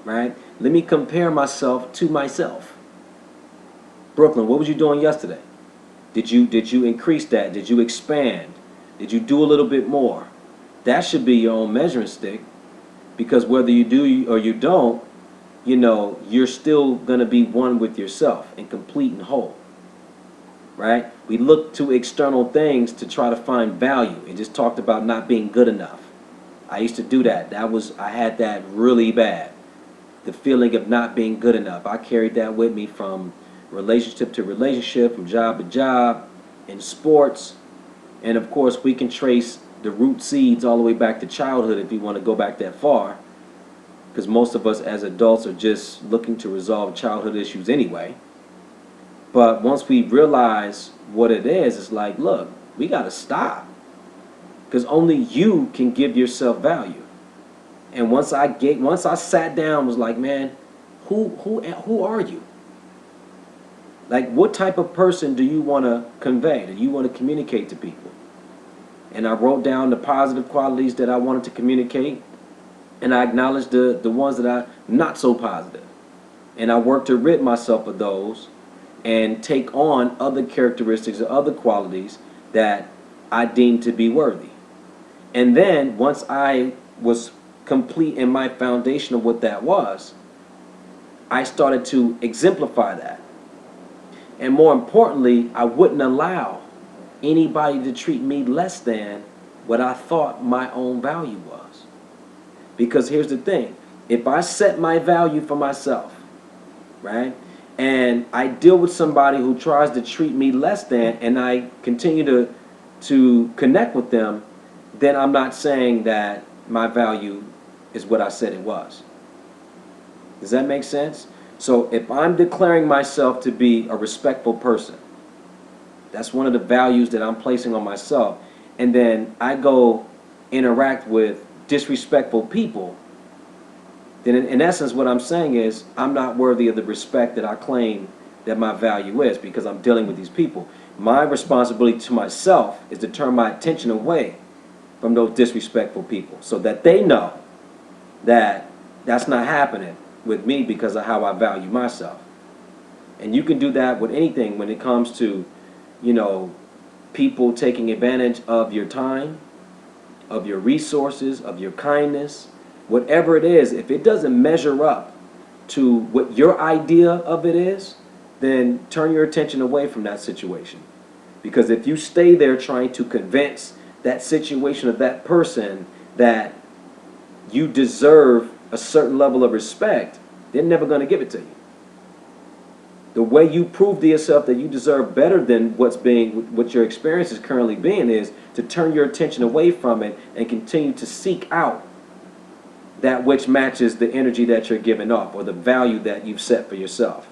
right? Let me compare myself to myself. Brooklyn, what was you doing yesterday? Did you increase that? Did you expand? Did you do a little bit more? That should be your own measuring stick, because whether you do or you don't, you're still going to be one with yourself and complete and whole, right? We look to external things to try to find value. It just talked about not being good enough. I used to do that. I had that really bad. The feeling of not being good enough. I carried that with me from relationship to relationship, from job to job, in sports. And of course, we can trace the root seeds all the way back to childhood if you want to go back that far, because most of us as adults are just looking to resolve childhood issues anyway. But once we realize what it is, it's like, look, we got to stop, because only you can give yourself value. And once I sat down, was like, man, who are you? Like, what type of person do you want to convey? Do you want to communicate to people? And I wrote down the positive qualities that I wanted to communicate, and I acknowledged the ones that are not so positive. And I worked to rid myself of those and take on other characteristics or other qualities that I deemed to be worthy. And then once I was complete in my foundation of what that was, I started to exemplify that. And more importantly, I wouldn't allow anybody to treat me less than what I thought my own value was. Because here's the thing, if I set my value for myself, right, and I deal with somebody who tries to treat me less than, and I continue to connect with them, then I'm not saying that my value is what I said it was. Does that make sense? So if I'm declaring myself to be a respectful person, that's one of the values that I'm placing on myself, and then I go interact with disrespectful people, then in essence what I'm saying is I'm not worthy of the respect that I claim that my value is, because I'm dealing with these people. My responsibility to myself is to turn my attention away from those disrespectful people, so that they know that that's not happening with me because of how I value myself. And you can do that with anything when it comes to, people taking advantage of your time, of your resources, of your kindness, whatever it is. If it doesn't measure up to what your idea of it is, then turn your attention away from that situation. Because if you stay there trying to convince that situation of that person that you deserve a certain level of respect, they're never going to give it to you. The way you prove to yourself that you deserve better than what your experience is currently being, is to turn your attention away from it and continue to seek out that which matches the energy that you're giving off, or the value that you've set for yourself.